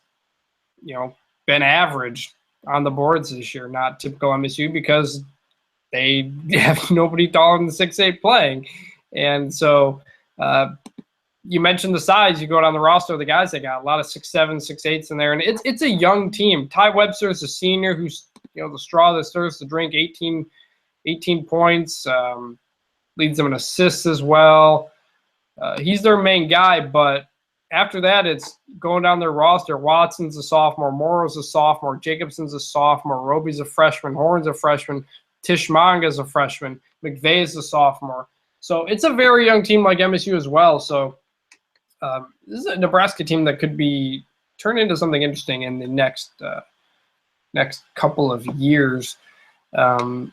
been average on the boards this year. Not typical MSU because they have nobody taller than 6'8" playing. And so you mentioned the size. You go down the roster of the guys they got. A lot of 6'7", 6'8" in there. And it's a young team. Ty Webster is a senior who's, the straw that stirs the drink, 18 points, leads them in assists as well. He's their main guy, but after that, it's going down their roster. Watson's a sophomore, Morrow's a sophomore, Jacobson's a sophomore, Roby's a freshman, Horn's a freshman, Tishmanga's a freshman, McVeigh's a sophomore. So it's a very young team like MSU as well. So this is a Nebraska team that could be turned into something interesting in the next couple of years. And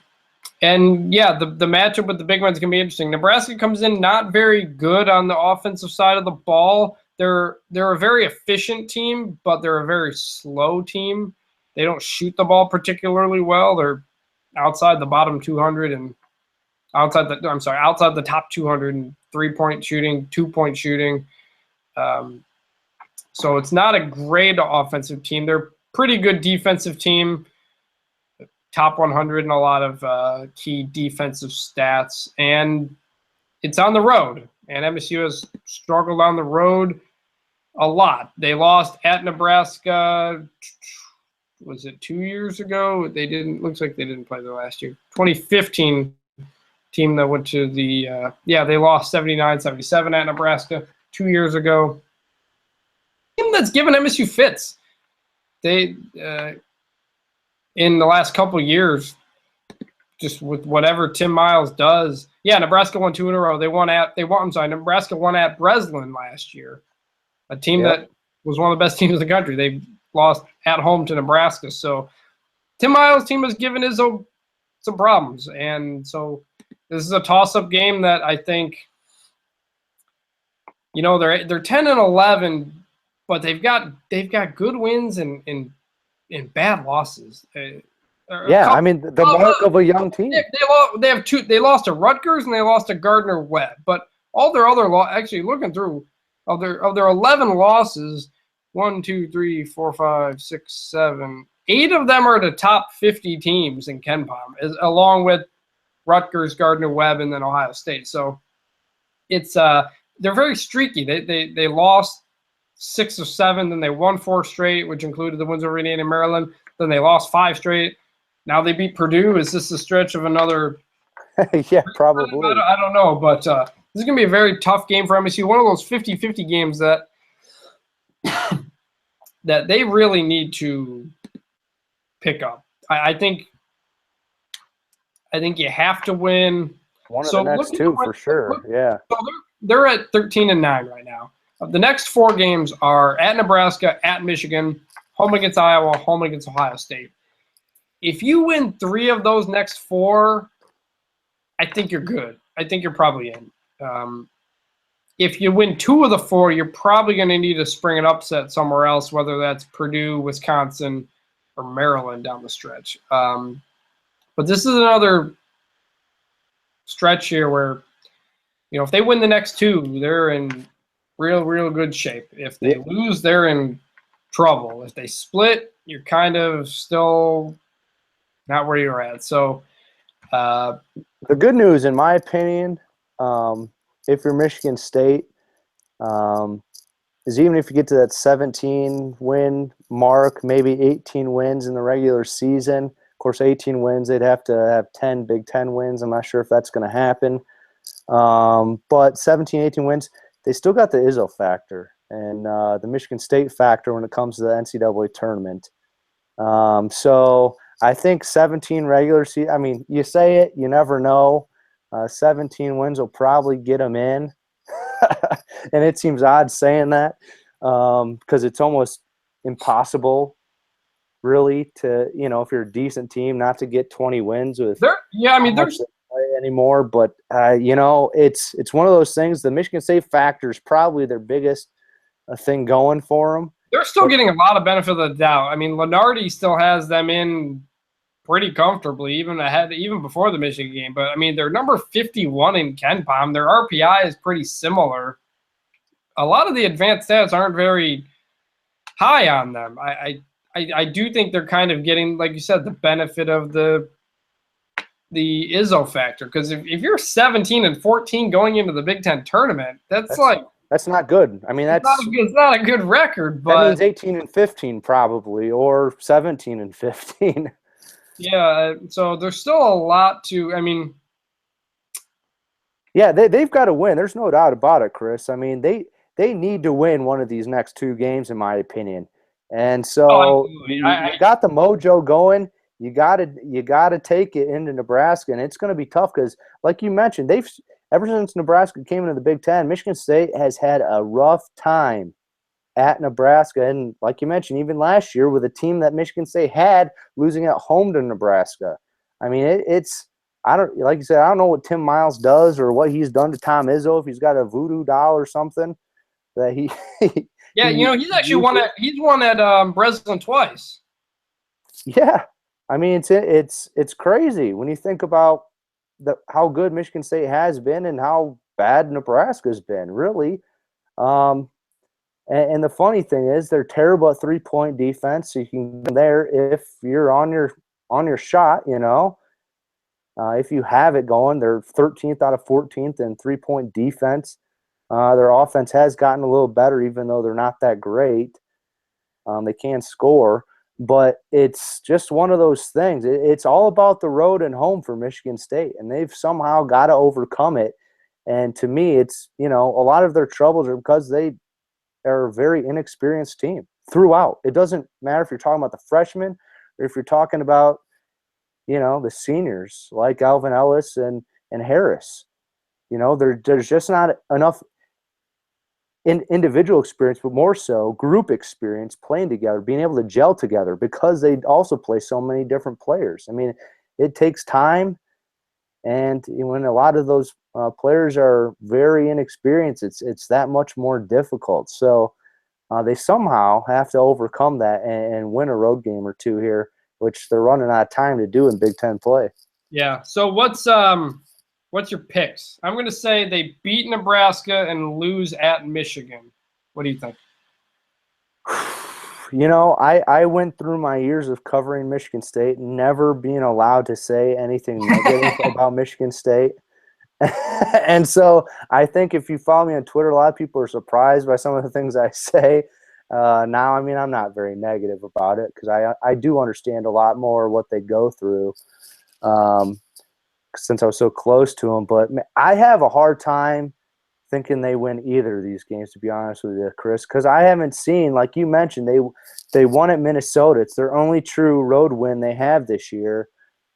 yeah, the matchup with the big ones can be interesting. Nebraska comes in not very good on the offensive side of the ball. They're a very efficient team, but they're a very slow team. They don't shoot the ball particularly well. They're outside the bottom 200 and outside the top 200 in 3-point shooting, 2-point shooting. So it's not a great offensive team. They're a pretty good defensive team. Top 100 in a lot of key defensive stats, and it's on the road. And MSU has struggled on the road a lot. They lost at Nebraska. Was it 2 years ago? Looks like they didn't play the last year. 2015 team that went to the they lost 79-77 at Nebraska 2 years ago. Team that's given MSU fits. They in the last couple of years, just with whatever Tim Miles does. Yeah, Nebraska won 2 in a row. Nebraska won at Breslin last year, a team that was one of the best teams in the country. They lost at home to Nebraska. So Tim Miles' team has given Izzo some problems. And so this is a toss-up game that I think, they're 10-11, but they've got good wins and bad losses. The mark of a young team. They lost to Rutgers and they lost to Gardner-Webb. But all their other actually looking through of their 11 losses, 1, 2, 3, 4, 5, 6, 7, 8 of them are the top 50 teams in KenPom, along with Rutgers, Gardner-Webb, and then Ohio State. So it's they're very streaky. They lost 6 or 7, then they won 4 straight, which included the wins over Indiana and Maryland. Then they lost 5 straight. Now they beat Purdue. Is this a stretch of another? Yeah, probably. I don't know, but this is going to be a very tough game for MSU. One of those 50-50 games that that they really need to pick up. I think you have to win. One of the next 2 for sure. Yeah. So they're at 13-9 right now. The next 4 games are at Nebraska, at Michigan, home against Iowa, home against Ohio State. If you win 3 of those next 4, I think you're good. I think you're probably in. If you win 2 of the 4, you're probably going to need to spring an upset somewhere else, whether that's Purdue, Wisconsin, or Maryland down the stretch. But this is another stretch here where, if they win the next 2, they're in real good shape. If they lose, they're in trouble. If they split, you're kind of still not where you're at. So the good news, in my opinion, if you're Michigan State, is even if you get to that 17 win mark, maybe 18 wins in the regular season. Of course, 18 wins, they'd have to have 10 Big Ten wins. I'm not sure if that's going to happen. But 17, 18 wins, they still got the Izzo factor and the Michigan State factor when it comes to the NCAA tournament. So I think 17 regular season, I mean, you say it, you never know. 17 wins will probably get them in. And it seems odd saying that because it's almost impossible, really, to, if you're a decent team, not to get 20 wins with There's anymore. But, it's one of those things. The Michigan State factor is probably their biggest thing going for them. they're still getting a lot of benefit of the doubt. I mean, Lenardi still has them in pretty comfortably, even before the Michigan game. But I mean, they're number 51 in KenPom. Their RPI is pretty similar. A lot of the advanced stats aren't very high on them. I do think they're kind of getting, like you said, the benefit of the Izzo factor. Because if you're 17-14 going into the Big Ten tournament, that's not good. I mean, it's not a good record. But that means 18-15 probably, or 17-15. Yeah, so there's still a lot to. I mean, yeah, they've got to win. There's no doubt about it, Chris. I mean, they need to win one of these next two games, in my opinion. And so you got the mojo going. You got to take it into Nebraska, and it's going to be tough because, like you mentioned, they've ever since Nebraska came into the Big Ten, Michigan State has had a rough time at Nebraska. And like you mentioned, even last year with a team that Michigan State had losing at home to Nebraska. I mean, like you said, I don't know what Tim Miles does or what he's done to Tom Izzo, if he's got a voodoo doll or something that he yeah, he's actually won at Breslin twice. Yeah. I mean, it's crazy when you think about how good Michigan State has been and how bad Nebraska's been, really. And the funny thing is, they're terrible at 3-point defense. So you can get there if you're on your shot. If you have it going, they're 13th out of 14th in 3-point defense. Their offense has gotten a little better, even though they're not that great. They can score, but it's just one of those things. It's all about the road and home for Michigan State, and they've somehow got to overcome it. And to me, it's a lot of their troubles are because they are a very inexperienced team throughout. It doesn't matter if you're talking about the freshmen or if you're talking about, the seniors like Alvin Ellis and Harris. There's just not enough individual experience, but more so group experience playing together, being able to gel together because they also play so many different players. I mean, it takes time. And when a lot of those players are very inexperienced, it's that much more difficult. So they somehow have to overcome that and win a road game or two here, which they're running out of time to do in Big Ten play. Yeah. So what's your picks? I'm going to say they beat Nebraska and lose at Michigan. What do you think? I went through my years of covering Michigan State, never being allowed to say anything negative about Michigan State. And so I think if you follow me on Twitter, a lot of people are surprised by some of the things I say. Now, I mean, I'm not very negative about it because I do understand a lot more what they go through since I was so close to them. But I have a hard time thinking they win either of these games, to be honest with you, Chris, because I haven't seen, like you mentioned, they won at Minnesota. It's their only true road win they have this year,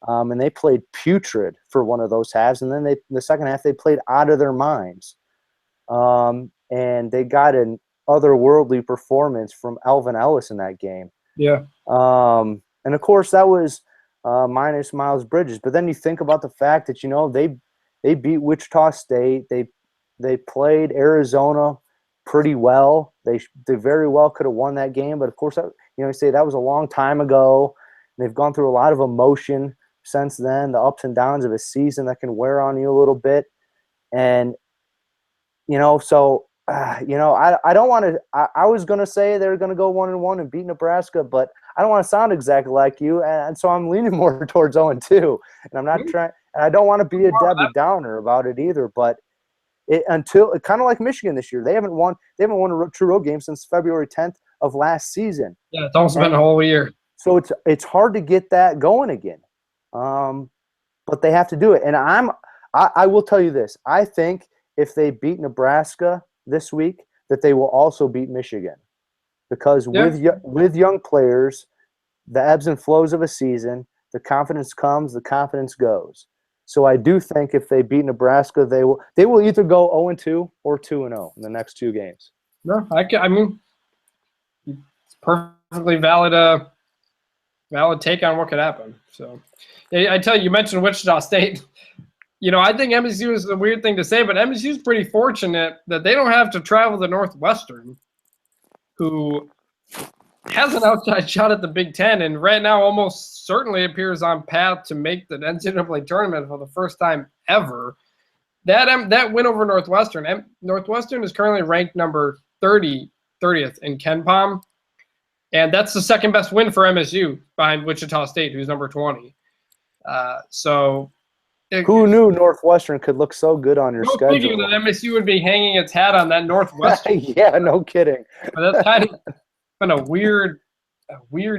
and they played putrid for one of those halves, and then the second half they played out of their minds, and they got an otherworldly performance from Alvin Ellis in that game. Yeah. And of course that was minus Miles Bridges, but then you think about the fact that they beat Wichita State, they played Arizona pretty well. They very well could have won that game, but of course, you say that was a long time ago. They've gone through a lot of emotion since then, the ups and downs of a season that can wear on you a little bit. And, so, I don't want to – I was going to say they're going to go 1-1 and beat Nebraska, but I don't want to sound exactly like you, and so I'm leaning more towards 0-2. And I'm not trying – and I don't want to be a Debbie Downer about it either, but – until kind of like Michigan this year. They haven't won a true road game since February 10th of last season. Yeah, it's almost been a whole year. So it's hard to get that going again. But they have to do it. And I will tell you this. I think if they beat Nebraska this week, that they will also beat Michigan. Because with young players, the ebbs and flows of a season, the confidence comes, the confidence goes. So I do think if they beat Nebraska, they will either go 0-2 or 2-0 in the next 2 games. No, I mean, it's perfectly valid take on what could happen. So, I tell you mentioned Wichita State. I think MSU is a weird thing to say, but MSU is pretty fortunate that they don't have to travel to Northwestern, who has an outside shot at the Big Ten, and right now almost certainly appears on path to make the NCAA tournament for the first time ever. That win over Northwestern. Northwestern is currently ranked number 30th in KenPom, and that's the second best win for MSU behind Wichita State, who's number 20. Who knew Northwestern could look so good on your schedule? Figure that MSU would be hanging its hat on that Northwestern. Yeah, no kidding. But that's kind of been a weird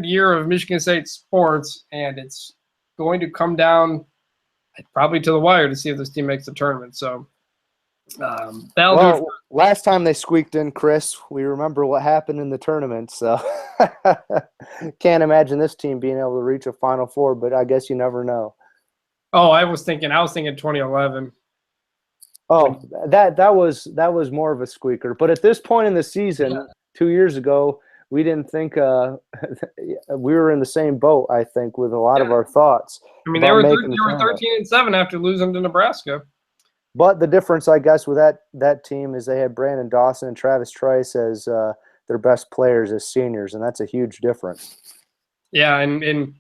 year of Michigan State sports, and it's going to come down probably to the wire to see if this team makes the tournament. So that'll do. Last time they squeaked in, Chris, we remember what happened in the tournament. So can't imagine this team being able to reach a Final Four, but I guess you never know. Oh, I was thinking 2011. Oh, that was more of a squeaker. But at this point in the season, 2 years ago, we didn't think we were in the same boat, I think, with a lot of our thoughts. I mean, they were 13-7 after losing to Nebraska. But the difference, I guess, with that team is they had Brandon Dawson and Travis Trice as their best players as seniors, and that's a huge difference. Yeah, and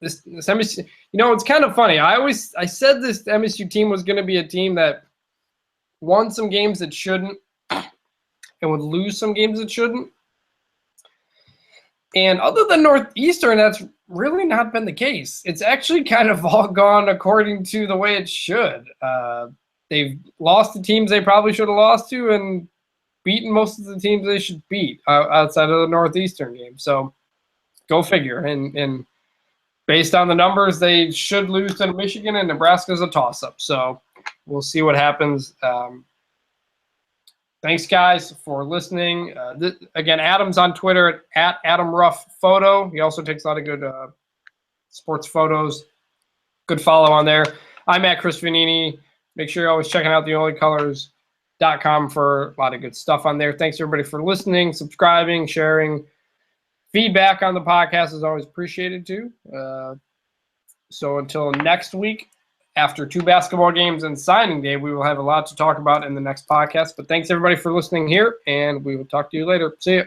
this MSU, it's kind of funny. I said this MSU team was going to be a team that won some games that shouldn't and would lose some games that shouldn't. And other than Northeastern, that's really not been the case. It's actually kind of all gone according to the way it should. They've lost the teams they probably should have lost to and beaten most of the teams they should beat outside of the Northeastern game. So go figure. And based on the numbers, they should lose to Michigan, and Nebraska's a toss-up. So we'll see what happens. Thanks, guys, for listening. Again, Adam's on Twitter at AdamRuffPhoto. He also takes a lot of good sports photos. Good follow on there. I'm at Chris Vanini. Make sure you're always checking out theonlycolors.com for a lot of good stuff on there. Thanks, everybody, for listening, subscribing, sharing. Feedback on the podcast is always appreciated, too. So until next week, after 2 basketball games and signing day, we will have a lot to talk about in the next podcast. But thanks, everybody, for listening here, and we will talk to you later. See you.